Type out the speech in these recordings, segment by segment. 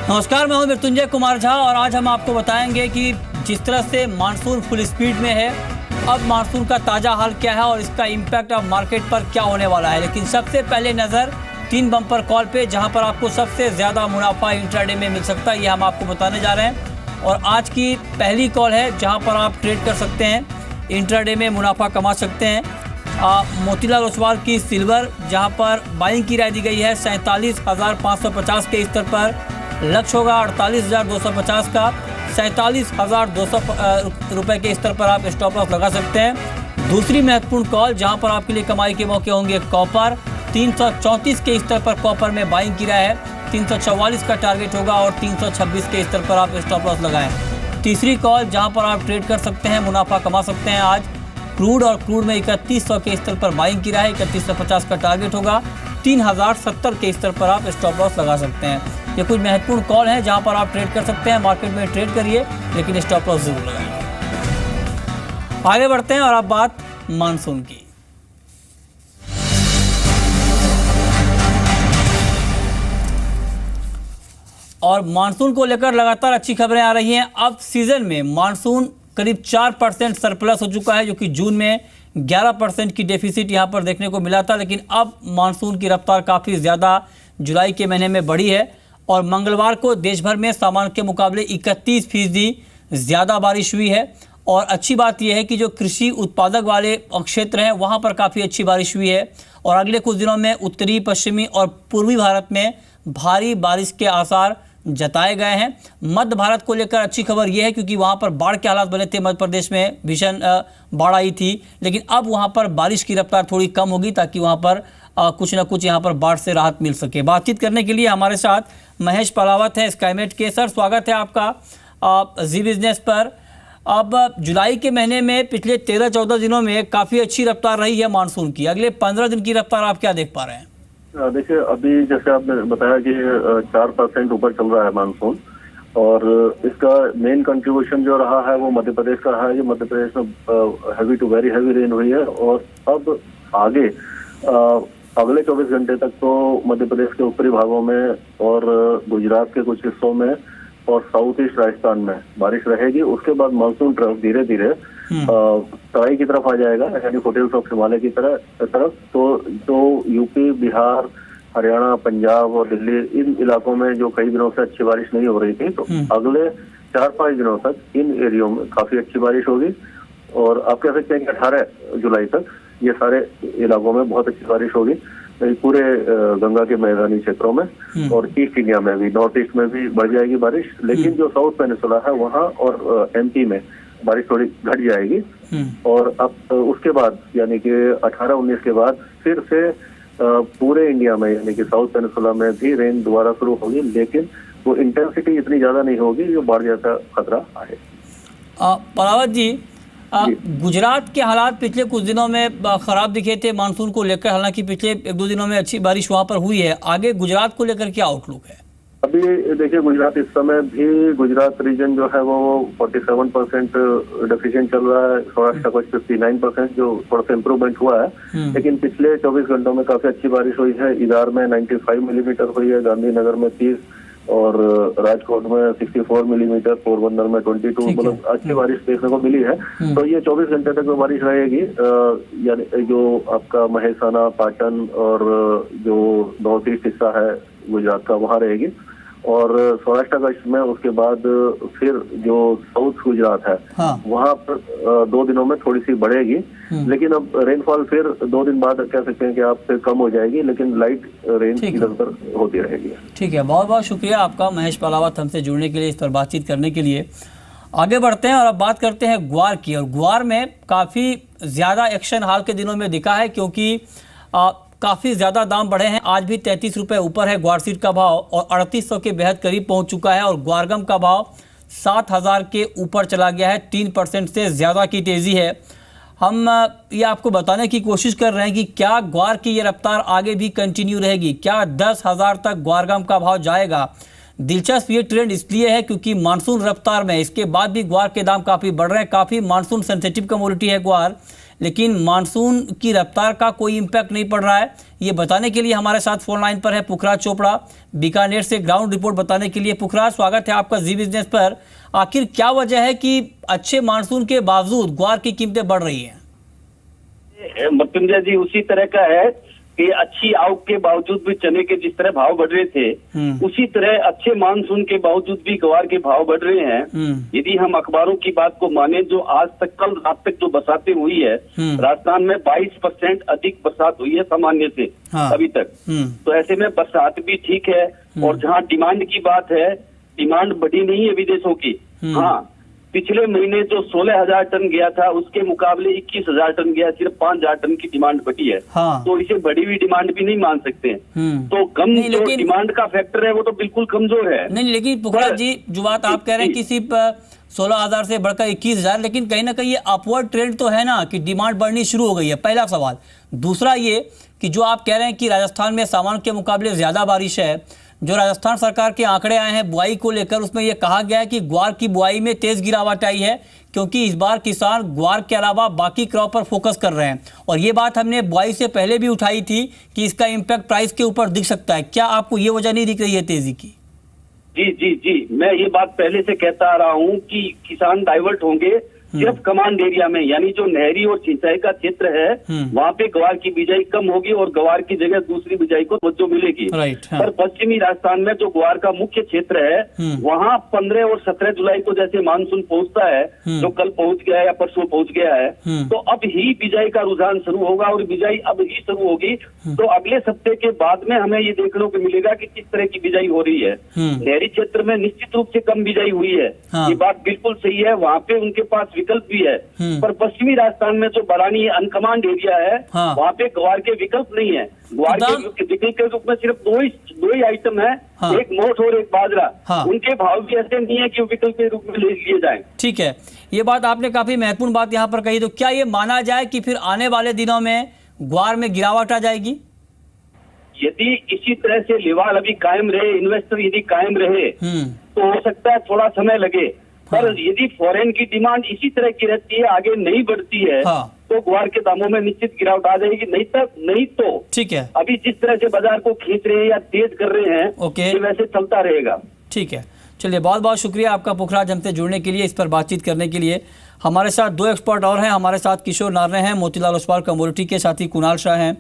नमस्कार, मैं हूं मृत्युंजय कुमार झा और आज हम आपको बताएंगे कि जिस तरह से मानसून फुल स्पीड में है, अब मानसून का ताज़ा हाल क्या है और इसका इम्पैक्ट अब मार्केट पर क्या होने वाला है। लेकिन सबसे पहले नज़र 3 बम्पर कॉल पे, जहां पर आपको सबसे ज़्यादा मुनाफा इंट्राडे में मिल सकता है, ये हम आपको बताने जा रहे हैं। और आज की पहली कॉल है जहाँ पर आप ट्रेड कर सकते हैं, इंट्राडे में मुनाफा कमा सकते हैं। मोतीलाल ओसवाल की सिल्वर, जहाँ पर बाइंग की राय दी गई है 47,550 के स्तर पर, लक्ष्य होगा 48,250 का। 47,200 रुपये के स्तर पर आप स्टॉप लॉस लगा सकते हैं। दूसरी महत्वपूर्ण कॉल जहां पर आपके लिए कमाई के मौके होंगे, कॉपर 334 के स्तर पर कॉपर में बाइंग की राय है, 344 का टारगेट होगा और 326 के स्तर पर आप स्टॉप लॉस लगाएं। तीसरी कॉल जहां पर आप ट्रेड कर सकते हैं, मुनाफा कमा सकते हैं आज, क्रूड और क्रूड में 3100 के स्तर पर बाइंग की राय है, 3150 का टारगेट होगा, 3070 के स्तर पर आप स्टॉप लॉस लगा सकते हैं। ये कुछ महत्वपूर्ण कॉल है जहां पर आप ट्रेड कर सकते हैं। मार्केट में ट्रेड करिए लेकिन स्टॉप लॉस जरूर लगाइए। आगे बढ़ते हैं और अब बात मानसून की। और मानसून को लेकर लगातार अच्छी खबरें आ रही हैं। अब सीजन में मानसून करीब 4% सरप्लस हो चुका है, जो कि जून में 11% की डेफिसिट यहां पर देखने को मिला था। लेकिन अब मानसून की रफ्तार काफ़ी ज़्यादा जुलाई के महीने में बढ़ी है और मंगलवार को देश भर में सामान्य के मुकाबले 31% ज़्यादा बारिश हुई है। और अच्छी बात यह है कि जो कृषि उत्पादक वाले क्षेत्र हैं वहाँ पर काफ़ी अच्छी बारिश हुई है और अगले कुछ दिनों में उत्तरी, पश्चिमी और पूर्वी भारत में भारी बारिश के आसार जताए गए हैं। मध्य भारत को लेकर अच्छी खबर यह है क्योंकि वहाँ पर बाढ़ के हालात बने थे, मध्य प्रदेश में भीषण बाढ़ आई थी, लेकिन अब वहाँ पर बारिश की रफ्तार थोड़ी कम होगी ताकि वहाँ पर कुछ ना कुछ यहाँ पर बाढ़ से राहत मिल सके। बातचीत करने के लिए हमारे साथ महेश पलावत है स्काईमेट के। सर, स्वागत है आपका जी बिजनेस पर। अब जुलाई के महीने में पिछले 13-14 दिनों में काफ़ी अच्छी रफ्तार रही है मानसून की। अगले 15 दिन की रफ्तार आप क्या देख पा रहे हैं? देखिए, अभी जैसे आपने बताया कि 4% ऊपर चल रहा है मानसून और इसका मेन कंट्रीब्यूशन जो रहा है वो मध्य प्रदेश का रहा है। जो मध्य प्रदेश में heavy to very heavy rain हुई है और अब आगे अगले 24 घंटे तक तो मध्य प्रदेश के ऊपरी भागों में और गुजरात के कुछ हिस्सों में और साउथ ईस्ट राजस्थान में बारिश रहेगी। उसके बाद मानसून ट्रफ धीरे धीरे तराई की तरफ आ जाएगा, यानी फुटहिल्स ऑफ हिमालय की तरफ। तो यूपी, बिहार, हरियाणा, पंजाब और दिल्ली, इन इलाकों में जो कई दिनों से अच्छी बारिश नहीं हो रही थी, तो अगले 4-5 दिनों तक इन एरियो में काफी अच्छी बारिश होगी। और आप कह सकते हैं कि 18 जुलाई तक ये सारे इलाकों में बहुत अच्छी बारिश होगी, पूरे गंगा के मैदानी क्षेत्रों में और ईस्ट इंडिया में भी, नॉर्थ ईस्ट में भी बढ़ जाएगी बारिश। लेकिन जो साउथ पेनिसुला है वहाँ और एमपी में बारिश थोड़ी घट जाएगी। और अब उसके बाद यानी कि 18-19 के बाद फिर से पूरे इंडिया में यानी कि साउथ पेनिसुला में भी रेन दोबारा शुरू होगी, लेकिन वो इंटेंसिटी इतनी ज्यादा नहीं होगी जो बाढ़ जैसा खतरा आए। पलावत जी, गुजरात के हालात पिछले कुछ दिनों में खराब दिखे थे मानसून को लेकर, हालांकि पिछले 1-2 दिनों में अच्छी बारिश वहां पर हुई है। आगे गुजरात को लेकर क्या आउटलुक है? अभी देखिए, गुजरात इस समय भी गुजरात रीजन जो है वो 47% डेफिशिएंट चल रहा है, सौराष्ट्र का 59% जो थोड़ा सा इम्प्रूवमेंट हुआ है। लेकिन पिछले 24 घंटों में काफी अच्छी बारिश हुई है। इदार में 95 मिलीमीटर हुई है, गांधीनगर में 30 और राजकोट में 64 मिलीमीटर, पोरबंदर में 22, मतलब अच्छी बारिश देखने को मिली है। तो ये 24 घंटे तक जो बारिश रहेगी, यानी जो आपका महेसाना, पाटन और जो नॉर्थ ईस्ट हिस्सा है गुजरात का वहाँ रहेगी और सौराष्ट्र कच्छ में उसके बाद फिर जो साउथ गुजरात है वहाँ पर 2 दिनों में थोड़ी सी बढ़ेगी। लेकिन अब रेनफॉल फिर 2 दिन बाद कह सकते हैं कि आप फिर कम हो जाएगी, लेकिन लाइट रेन इधर उधर होती रहेगी। ठीक है, बहुत बहुत शुक्रिया आपका महेश पलावत, हमसे जुड़ने के लिए, इस पर बातचीत करने के लिए। आगे बढ़ते हैं और अब बात करते हैं ग्वार की। और ग्वार में काफ़ी ज़्यादा एक्शन हाल के दिनों में दिखा है क्योंकि काफ़ी ज़्यादा दाम बढ़े हैं। आज भी 33 रुपये ऊपर है ग्वार सीड का भाव और 3800 के बेहद करीब पहुंच चुका है। और ग्वारगम का भाव 7000 के ऊपर चला गया है, 3% से ज़्यादा की तेज़ी है। हम ये आपको बताने की कोशिश कर रहे हैं कि क्या ग्वार की ये रफ्तार आगे भी कंटिन्यू रहेगी, क्या 10,000 तक ग्वारगम का भाव जाएगा। दिलचस्प ये ट्रेंड इसलिए है क्योंकि मानसून रफ्तार में इसके बाद भी ग्वार के दाम काफ़ी बढ़ रहे हैं। काफ़ी मानसून सेंसिटिव कमोडिटी है ग्वार, लेकिन मानसून की रफ्तार का कोई इम्पैक्ट नहीं पड़ रहा है। ये बताने के लिए हमारे साथ फोन लाइन पर है पुखराज चोपड़ा, बीकानेर से ग्राउंड रिपोर्ट बताने के लिए। पुखराज, स्वागत है आपका जी बिजनेस पर। आखिर क्या वजह है कि अच्छे मानसून के बावजूद ग्वार की कीमतें बढ़ रही हैं? मृत्युंजय जी, उसी तरह का है कि अच्छी आवक के बावजूद भी चने के जिस तरह भाव बढ़ रहे थे, उसी तरह अच्छे मानसून के बावजूद भी ग्वार के भाव बढ़ रहे हैं। यदि हम अखबारों की बात को माने, जो आज तक कल रात तक जो बरसातें हुई है, राजस्थान में 22% अधिक बरसात हुई है सामान्य से अभी तक। तो ऐसे में बरसात भी ठीक है। और जहाँ डिमांड की बात है, डिमांड बढ़ी नहीं है विदेशों की। हाँ, पिछले महीने जो 16,000 टन गया था उसके मुकाबले 21,000 टन गया, सिर्फ 5,000 टन की डिमांड बढ़ी है। हाँ। तो इसे बढ़ी हुई डिमांड भी नहीं मान सकते। तो कम जो डिमांड का फैक्टर है वो तो बिल्कुल कमजोर है। नहीं, लेकिन पुखराज जी, जो बात आप कह रहे हैं कि सिर्फ 16,000 से बढ़कर 21,000, लेकिन कहीं ना कहीं ये अपवर्ड ट्रेंड तो है ना कि डिमांड बढ़नी शुरू हो गई है, पहला सवाल। दूसरा ये कि जो आप कह रहे हैं कि राजस्थान में सामान्य के मुकाबले ज्यादा बारिश है, जो राजस्थान सरकार के आंकड़े आए हैं बुआई को लेकर, उसमें यह कहा गया है कि ग्वार की बुआई में तेज गिरावट आई है, क्योंकि इस बार किसान ग्वार के अलावा बाकी क्रॉप पर फोकस कर रहे हैं। और ये बात हमने बुआई से पहले भी उठाई थी कि इसका इम्पैक्ट प्राइस के ऊपर दिख सकता है। क्या आपको ये वजह नहीं दिख रही है तेजी की? जी जी जी, मैं ये बात पहले से कहता आ रहा हूँ कि किसान डाइवर्ट होंगे सिर्फ कमांड एरिया में, यानी जो नहरी और सिंचाई का क्षेत्र है वहाँ पे ग्वार की बिजाई कम होगी और ग्वार की जगह दूसरी बिजाई को तवज्जो मिलेगी। पर पश्चिमी राजस्थान में जो ग्वार का मुख्य क्षेत्र है वहाँ 15 और 17 जुलाई को जैसे मानसून पहुँचता है, जो कल पहुँच गया है या परसों पहुँच गया है, तो अब ही बिजाई का रुझान शुरू होगा और बिजाई अब ही शुरू होगी। तो अगले सप्ताह के बाद में हमें ये देखने को मिलेगा कि किस तरह की बिजाई हो रही है। नहरी क्षेत्र में निश्चित रूप से कम बिजाई हुई है, ये बात बिल्कुल सही है, वहाँ पे उनके पास विकल्प भी है। पर पश्चिमी राजस्थान में जो बरानी अनकमांड एरिया है वहाँ पे ग्वार के विकल्प नहीं है। ग्वार के विकल्प के रूप में सिर्फ दो ही आइटम है, एक मोठ और एक बाजरा। उनके भाव भी ऐसे नहीं है कि विकल्प के रूप में ले लिए जाए। ठीक है, ये बात आपने काफी महत्वपूर्ण बात यहाँ पर कही। तो क्या ये माना जाए कि फिर आने वाले दिनों में ग्वार में गिरावट आ जाएगी? यदि इसी तरह से लेवल अभी कायम रहे, इन्वेस्टर यदि कायम रहे, तो हो सकता है थोड़ा समय लगे। पर यदि फॉरेन की डिमांड इसी तरह की रहती है, आगे नहीं बढ़ती है, तो ग्वार के दामों में निश्चित गिरावट आ जाएगी। नहीं तो ठीक है, अभी जिस तरह से बाजार को खींच रहे हैं या तेज कर रहे हैं, ये वैसे चलता रहेगा। ठीक है, चलिए, बहुत बहुत शुक्रिया आपका पुखराज, हमसे जुड़ने के लिए, इस पर बातचीत करने के लिए। हमारे साथ दो एक्सपर्ट और हैं। हमारे साथ किशोर नार्रे हैं, मोतीलाल ओसवाल कमोडिटी के, साथ ही कुणाल शाह हैं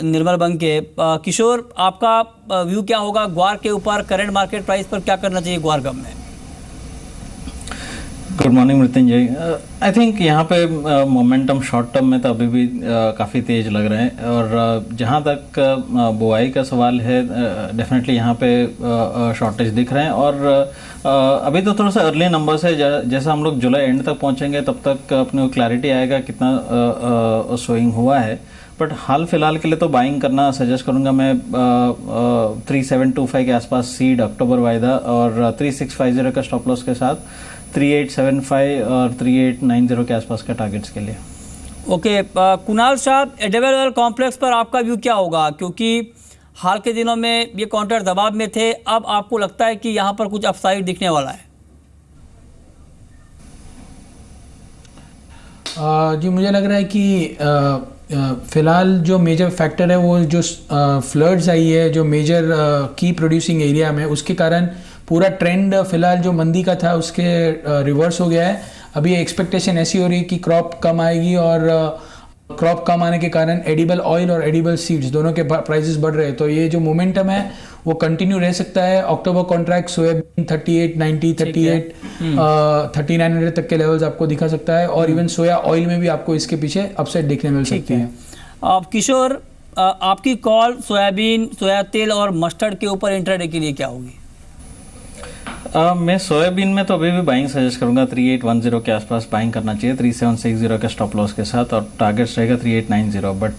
निर्मल बंग के। किशोर, आपका व्यू क्या होगा ग्वार के ऊपर? करंट मार्केट प्राइस पर क्या करना चाहिए ग्वार गम में? Good morning Mrityunjay. I think यहाँ पे मोमेंटम शॉर्ट टर्म में तो अभी भी काफ़ी तेज़ लग रहे हैं। और जहाँ तक बुआई का सवाल है, डेफिनेटली यहाँ पे शॉर्टेज दिख रहे हैं। और अभी तो थोड़ा सा अर्ली नंबर्स है, जैसा हम लोग जुलाई एंड तक पहुँचेंगे तब तक अपने को क्लैरिटी आएगा कितना स्विंग हुआ है। बट हाल फिलहाल के लिए तो बाइंग करना सजेस्ट करूंगा मैं। 3725 के आसपास सीड अक्टूबर वायदा और 3650 का स्टॉप लॉस के साथ 3875 और 3890 के आसपास का टारगेट्स के लिए। ओके, कुणाल साहब, एडेबल कॉम्प्लेक्स पर आपका व्यू क्या होगा? क्योंकि हाल के दिनों में ये काउंटर दबाव में थे, अब आपको लगता है कि यहाँ पर कुछ अपसाइड दिखने वाला है? जी, मुझे लग रहा है कि फ़िलहाल जो मेजर फैक्टर है वो जो फ्लड्स आई है जो मेजर की प्रोड्यूसिंग एरिया में, उसके कारण पूरा ट्रेंड फ़िलहाल जो मंदी का था उसके रिवर्स हो गया है। अभी एक्सपेक्टेशन ऐसी हो रही है कि क्रॉप कम आएगी और क्रॉप कम आने के कारण एडिबल ऑयल और एडिबल सीड्स दोनों के प्राइसेस बढ़ रहे हैं। तो ये जो मोमेंटम है वो कंटिन्यू रह सकता है। अक्टूबर कॉन्ट्रैक्ट सोयाबीन 3890 38 3900 तक के लेवल्स आपको दिखा सकता है। और इवन सोया ऑयल में भी आपको इसके पीछे अपसाइड देखने मिल सकती है। किशोर, आपकी कॉल सोयाबीन, सोया तेल और मस्टर्ड के ऊपर इंट्राडे के लिए क्या होगी? मैं सोयाबीन में तो अभी भी बाइंग सजेस्ट करूंगा। 3810 के आसपास बाइंग करना चाहिए 3760 के स्टॉप लॉस के साथ, और टारगेट्स रहेगा 3890। बट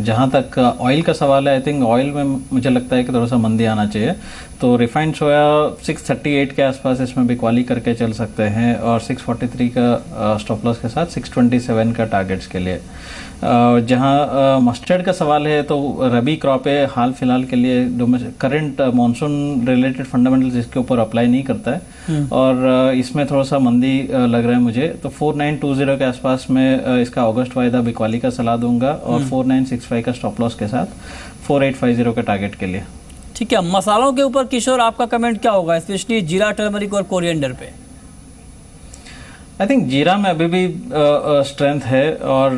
जहां तक ऑयल का सवाल है, आई थिंक ऑयल में मुझे लगता है कि थोड़ा सा मंदी आना चाहिए। तो रिफाइंड सोया 638 के आसपास इसमें बिकवाली करके चल सकते हैं, और 643 का स्टॉप लॉस के साथ 627 का टारगेट्स के लिए। जहाँ मस्टर्ड का सवाल है तो रबी क्रॉप है, हाल फिलहाल के लिए करंट मॉनसून रिलेटेड फंडामेंटल्स इसके ऊपर अप्लाई नहीं करता है और इसमें थोड़ा सा मंदी लग रहा है मुझे। तो 4920 के आसपास में इसका अगस्त वायदा बिकवाली का सलाह दूंगा और 4965 का स्टॉप लॉस के साथ 4850 के टारगेट के लिए। ठीक है, मसालों के ऊपर किशोर आपका कमेंट क्या होगा, स्पेशली जीरा, टर्मरिक और कोरिएंडर पे? आई थिंक जीरा में अभी भी स्ट्रेंथ है और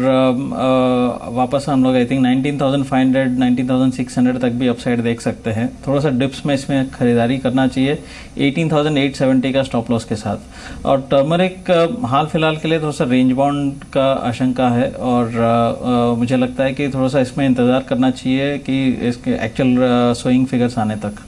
वापस हम लोग आई थिंक 19,500 19,600 तक भी अपसाइड देख सकते हैं। थोड़ा सा डिप्स में इसमें खरीदारी करना चाहिए 18,870 का स्टॉप लॉस के साथ। और टर्मरिक हाल फिलहाल के लिए थोड़ा सा रेंज बाउंड का आशंका है और मुझे लगता है कि थोड़ा सा इसमें इंतज़ार करना चाहिए कि इसके एक्चुअल सोइंग फिगर्स आने तक।